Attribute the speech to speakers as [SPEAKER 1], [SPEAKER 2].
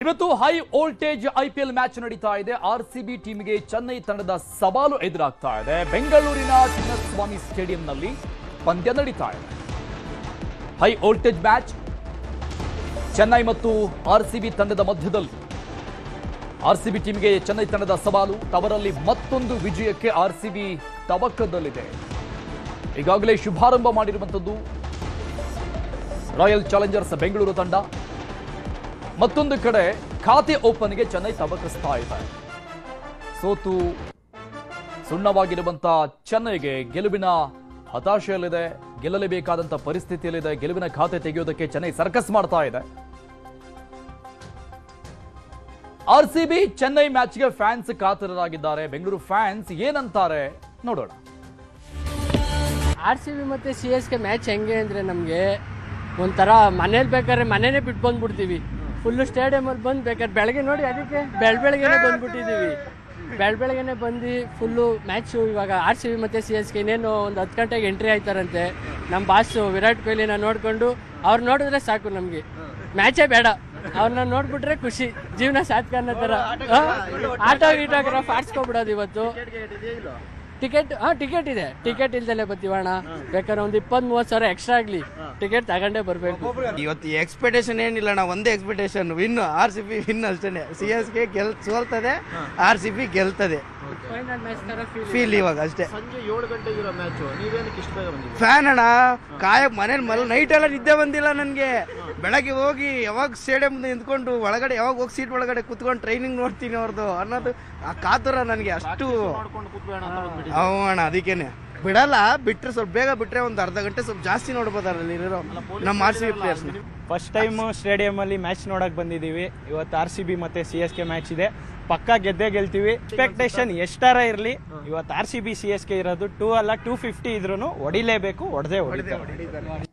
[SPEAKER 1] ಇವತ್ತು high voltage IPL match ನಡೀತಾ ಇದೆ. ಆರ್ಸಿಬಿ ಟೀಮ್ಗೆ ಚೆನ್ನೈ ತಂಡದ ಸವಾಲು ಎದುರಾಗ್ತಾ ಇದೆ. ಬೆಂಗಳೂರಿನ ಚಿನ್ನಸ್ವಾಮಿ ಸ್ಟೇಡಿಯಂನಲ್ಲಿ ಪಂದ್ಯ ನಡೀತಾ ಇದೆ. ಹೈ ವೋಲ್ಟೇಜ್ ಮ್ಯಾಚ್ ಚೆನ್ನೈ ಮತ್ತು ಆರ್ಸಿಬಿ ತಂಡದ ಮಧ್ಯದಲ್ಲಿ. ಆರ್ಸಿಬಿ ಟೀಮ್ಗೆ ಚೆನ್ನೈ ತಂಡದ ಸವಾಲು. ತವರಲ್ಲಿ ಮತ್ತೊಂದು ವಿಜಯಕ್ಕೆ ಆರ್ಸಿಬಿ ತವಕದಲ್ಲಿದೆ. ಈಗಾಗಲೇ ಶುಭಾರಂಭ ಮಾಡಿರುವಂಥದ್ದು ರಾಯಲ್ ಚಾಲೆಂಜರ್ಸ್ ಬೆಂಗಳೂರು ತಂಡ. ಮತ್ತೊಂದು ಕಡೆ ಖಾತೆ ಓಪನ್ಗೆ ಚೆನ್ನೈ ತವಕಿಸ್ತಾ ಇದೆ. ಸೋತು ಸುಣ್ಣವಾಗಿರುವಂತಹ ಚೆನ್ನೈಗೆ ಗೆಲುವಿನ ಹತಾಶೆಯಲ್ಲಿದೆ. ಗೆಲ್ಲಲೇಬೇಕಾದಂತ ಪರಿಸ್ಥಿತಿಯಲ್ಲಿದೆ. ಗೆಲುವಿನ ಖಾತೆ ತೆಗೆಯೋದಕ್ಕೆ ಚೆನ್ನೈ ಸರ್ಕಸ್ ಮಾಡ್ತಾ ಇದೆ. ಆರ್ಸಿಬಿ ಚೆನ್ನೈ ಮ್ಯಾಚ್ಗೆ ಫ್ಯಾನ್ಸ್ ಕಾತರರಾಗಿದ್ದಾರೆ. ಬೆಂಗಳೂರು ಫ್ಯಾನ್ಸ್ ಏನಂತಾರೆ ನೋಡೋಣ.
[SPEAKER 2] ಆರ್ಸಿಬಿ ಮತ್ತೆ CSK ಮ್ಯಾಚ್ ಹೆಂಗೆ ಅಂದರೆ ನಮಗೆ ಒಂಥರ ಮನೇಲಿ ಬೇಕಾದ್ರೆ ಮನೇನೆ ಬಿಟ್ಟು ಬಂದ್ಬಿಡ್ತೀವಿ. ಫುಲ್ಲು ಸ್ಟೇಡಿಯಮಲ್ಲಿ ಬಂದು ಬೇಕಾದ್ರೆ ಬೆಳಗ್ಗೆ ನೋಡಿ, ಅದಕ್ಕೆ ಬೆಳಗ್ಗೆನೆ ಬಂದ್ಬಿಟ್ಟಿದ್ದೀವಿ. ಬೆಳಗ್ಗೆನೆ ಬಂದು ಫುಲ್ಲು ಮ್ಯಾಚು. ಇವಾಗ ಆರ್ಸಿಬಿ ಮತ್ತು CSK ಇನ್ನೇನು ಒಂದು 10 ಗಂಟೆಗೆ ಎಂಟ್ರಿ ಆಯ್ತಾರಂತೆ. ನಮ್ಮ ಬಾಸು ವಿರಾಟ್ ಕೊಹ್ಲಿನ ನೋಡಿಕೊಂಡು ಅವ್ರು ನೋಡಿದ್ರೆ ಸಾಕು, ನಮಗೆ ಮ್ಯಾಚೇ ಬೇಡ. ಅವ್ರನ್ನ ನೋಡ್ಬಿಟ್ರೆ ಖುಷಿ, ಜೀವನ ಸಾರ್ಥಕ ಅನ್ನೋ ಥರ. ಆಟೋಗ್ರಾಫ್ ಆಡ್ಸ್ಕೊಬಿಡೋದು ಇವತ್ತು. ಟಿಕೆಟ್ ಇದೆ. ಟಿಕೆಟ್ ಇಲ್ದಲೇ ಬರ್ತೀವಣ್ಣ. ಬೇಕಾದ್ರೆ ಒಂದು 20-30 ಸಾವಿರ ಎಕ್ಸ್ಟ್ರಾ ಆಗಲಿ, ಟಿಕೆಟ್ ತಗೊಂಡೇ ಬರಬೇಕು.
[SPEAKER 3] ಇವತ್ತು ಎಕ್ಸ್ಪೆಕ್ಟೇಷನ್ ಏನಿಲ್ಲ ಅಣ್ಣ, ಒಂದೇ ಎಕ್ಸ್ಪೆಕ್ಟೇಷನ್, ವಿನ್ ಆರ್ಸಿಬಿ ವಿನ್ ಅಷ್ಟೇ. CSK ಸೋಲ್ತದೆ, ಆರ್ಸಿಬಿ ಗೆಲ್ತದೆ ಫೀಲ್ ಇವಾಗ ಅಷ್ಟೇ.
[SPEAKER 4] ಸಂಜೆ 7 ಗಂಟೆಗೆ ಇರೋ ಮ್ಯಾಚ್ ನೀವೇನಕ್ಕೆ ಇಷ್ಟ ಬೇಗ ಬಂದಿದ್ದೀರಾ?
[SPEAKER 3] ಫ್ಯಾನ್ ಅಣ್ಣ, ಮನೇಲಿ ನೈಟ್ ಎಲ್ಲ ನಿದ್ದೆ ಬಂದಿಲ್ಲ ನನಗೆ. ಬೆಳಗ್ಗೆ ಹೋಗಿ ಯಾವಾಗ ಸ್ಟೇಡಿಯಂ ನಿಂತ್ಕೊಂಡು ಒಳಗಡೆ ಯಾವಾಗ ಹೋಗಿ ಸೀಟ್ ಒಳಗಡೆ ಕುತ್ಕೊಂಡು ಟ್ರೈನಿಂಗ್ ನೋಡ್ತೀನಿ ಅವ್ರದ್ದು ಅನ್ನೋದು ಆ ಕಾತುರ ನನಗೆ ಅಷ್ಟು. ಅಣ್ಣ ಅದಕ್ಕೇನೆ ಬಿಡಲ್ಲ. ಬಿಟ್ರೆ ಸ್ವಲ್ಪ ಬೇಗ ಬಿಟ್ರೆ ಒಂದು ಅರ್ಧ ಗಂಟೆ ಸ್ವಲ್ಪ ಜಾಸ್ತಿ ನೋಡ್ಬೋದಾರ ಇರೋ ನಮ್ಮ ಆರ್ಸಿಬಿ ಪ್ಲೇಯರ್ಸ್.
[SPEAKER 5] ಫಸ್ಟ್ ಟೈಮ್ ಸ್ಟೇಡಿಯಮಲ್ಲಿ ಮ್ಯಾಚ್ ನೋಡಕ್ ಬಂದಿದ್ದೀವಿ. ಇವತ್ತು ಆರ್ಸಿಬಿ ಮತ್ತೆ CSK ಮ್ಯಾಚ್ ಇದೆ. ಪಕ್ಕಾ ಗೆದ್ದೇ ಗೆಲ್ತೀವಿ. ಎಕ್ಸ್ಪೆಕ್ಟೇಷನ್ ಎಷ್ಟಾರ ಇರಲಿ, ಇವತ್ತು ಆರ್ಸಿಬಿ CSK ಇರೋದು 2 ಅಲ್ಲ 250 ಇದ್ರೂ ಹೊಡಿಲೇಬೇಕು. ಹೊಡೆದೇ ಹೊಡಿತಾರೆ.